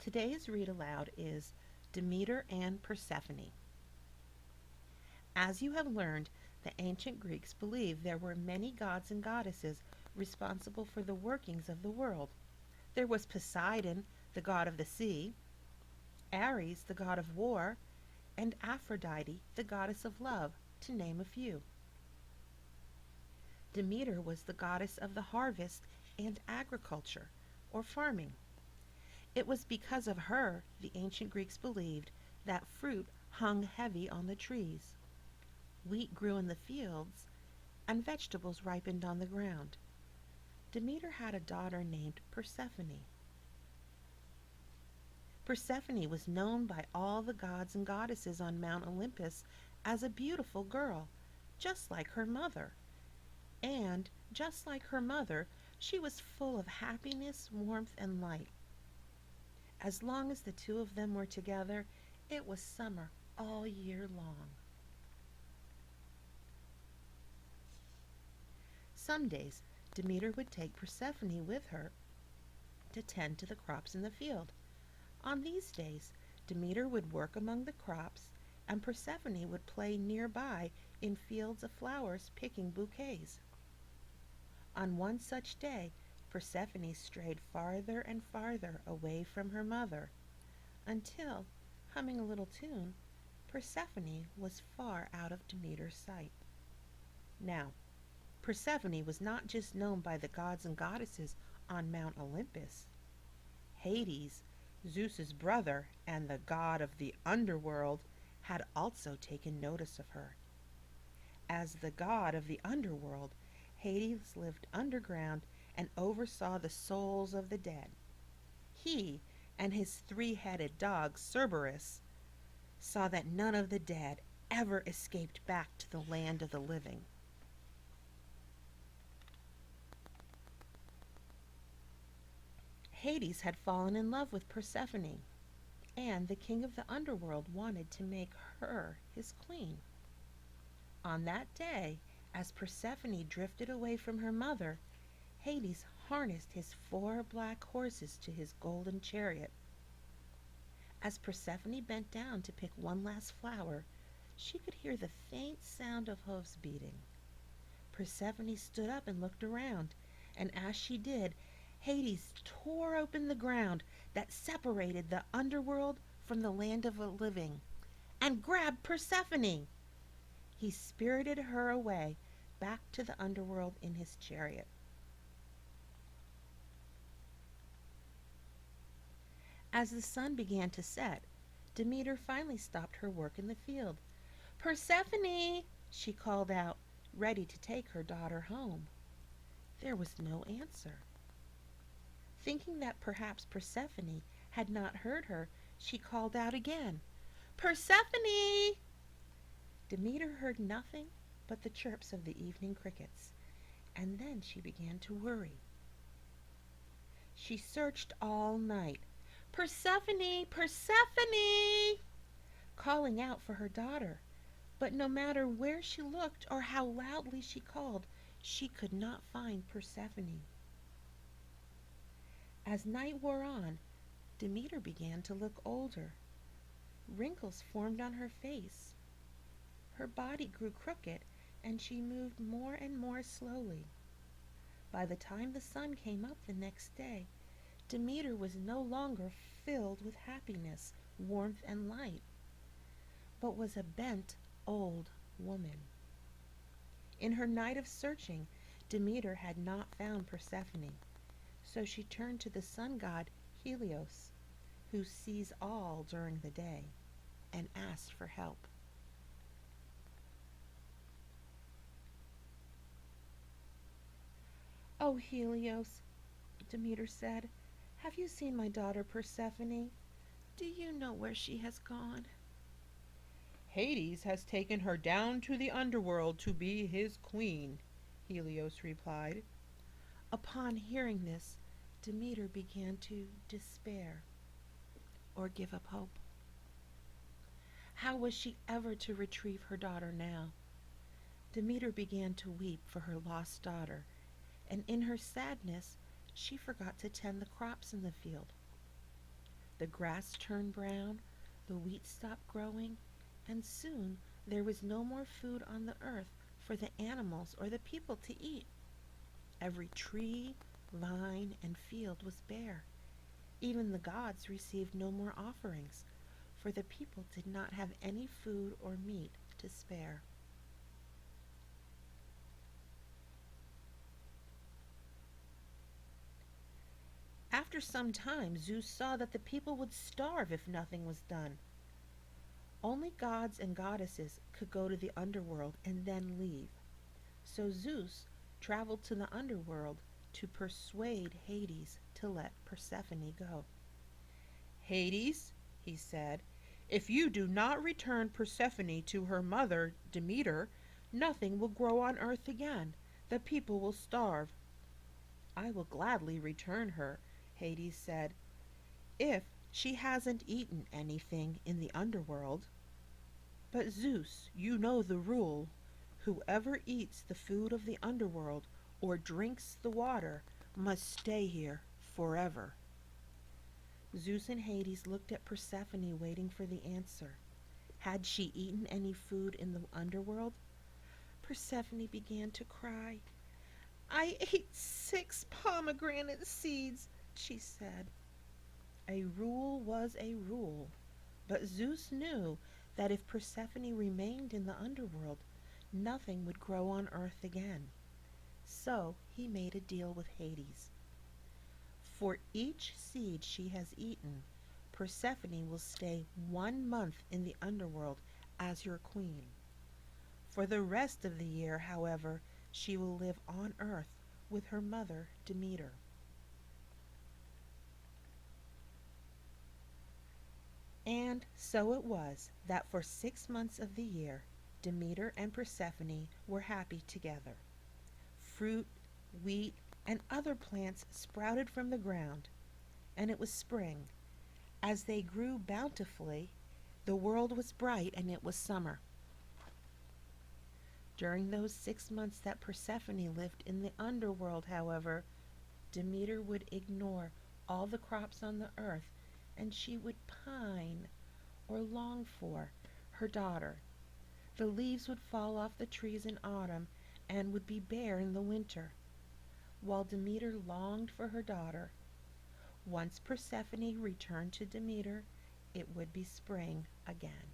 Today's read aloud is Demeter and Persephone. As you have learned, the ancient Greeks believed there were many gods and goddesses responsible for the workings of the world. There was Poseidon, the god of the sea, Ares, the god of war, and Aphrodite, the goddess of love, to name a few. Demeter was the goddess of the harvest and agriculture, or farming. It was because of her the ancient Greeks believed that fruit hung heavy on the trees, wheat grew in the fields, and vegetables ripened on the ground. Demeter had a daughter named Persephone. Persephone was known by all the gods and goddesses on Mount Olympus as a beautiful girl, just like her mother. And, just like her mother, she was full of happiness, warmth, and light. As long as the two of them were together, it was summer all year long. Some days, Demeter would take Persephone with her to tend to the crops in the field. On these days, Demeter would work among the crops, and Persephone would play nearby in fields of flowers picking bouquets. On one such day, Persephone strayed farther and farther away from her mother, until, humming a little tune, Persephone was far out of Demeter's sight. Now, Persephone was not just known by the gods and goddesses on Mount Olympus. Hades, Zeus's brother and the god of the underworld, had also taken notice of her. As the god of the underworld, Hades lived underground and oversaw the souls of the dead. He and his three-headed dog Cerberus saw that none of the dead ever escaped back to the land of the living. Hades had fallen in love with Persephone, and the king of the underworld wanted to make her his queen. On that day, as Persephone drifted away from her mother, Hades harnessed his 4 black horses to his golden chariot. As Persephone bent down to pick one last flower, she could hear the faint sound of hoofs beating. Persephone stood up and looked around, and as she did, Hades tore open the ground that separated the underworld from the land of the living and grabbed Persephone. He spirited her away back to the underworld in his chariot. As the sun began to set, Demeter finally stopped her work in the field. "Persephone!" she called out, ready to take her daughter home. There was no answer. Thinking that perhaps Persephone had not heard her, she called out again, "Persephone!" Demeter heard nothing but the chirps of the evening crickets, and then she began to worry. She searched all night, "Persephone! Persephone!" calling out for her daughter, but no matter where she looked or how loudly she called, she could not find Persephone. As night wore on, Demeter began to look older. Wrinkles formed on her face. Her body grew crooked, and she moved more and more slowly. By the time the sun came up the next day, Demeter was no longer filled with happiness, warmth, and light, but was a bent old woman. In her night of searching, Demeter had not found Persephone, so she turned to the sun god Helios, who sees all during the day, and asked for help. "Oh, Helios," Demeter said, "have you seen my daughter Persephone? Do you know where she has gone?" "Hades has taken her down to the underworld to be his queen," Helios replied. Upon hearing this, Demeter began to despair or give up hope. How was she ever to retrieve her daughter now? Demeter began to weep for her lost daughter, and in her sadness she forgot to tend the crops in the field. The grass turned brown, the wheat stopped growing, and soon there was no more food on the earth for the animals or the people to eat. Every tree, vine, and field was bare. Even the gods received no more offerings, for the people did not have any food or meat to spare. After some time, Zeus saw that the people would starve if nothing was done. Only gods and goddesses could go to the underworld and then leave. So Zeus traveled to the underworld to persuade Hades to let Persephone go. Hades, he said, if you do not return Persephone to her mother Demeter, nothing will grow on earth again. The people will starve. I will gladly return her, Hades said, if she hasn't eaten anything in the underworld. But Zeus, you know the rule. Whoever eats the food of the underworld or drinks the water must stay here forever. Zeus and Hades looked at Persephone, waiting for the answer. Had she eaten any food in the underworld? Persephone began to cry. I ate 6 pomegranate seeds, she said. A rule was a rule, but Zeus knew that if Persephone remained in the underworld, nothing would grow on earth again. So he made a deal with Hades. For each seed she has eaten, Persephone will stay 1 month in the underworld as your queen. For the rest of the year, however, she will live on earth with her mother Demeter. And so it was that for 6 months of the year, Demeter and Persephone were happy together. Fruit, wheat, and other plants sprouted from the ground, and it was spring. As they grew bountifully, the world was bright and it was summer. During those 6 months that Persephone lived in the underworld, however, Demeter would ignore all the crops on the earth, and she would pine or long for her daughter. The leaves would fall off the trees in autumn and would be bare in the winter, while Demeter longed for her daughter. Once Persephone returned to Demeter, it would be spring again.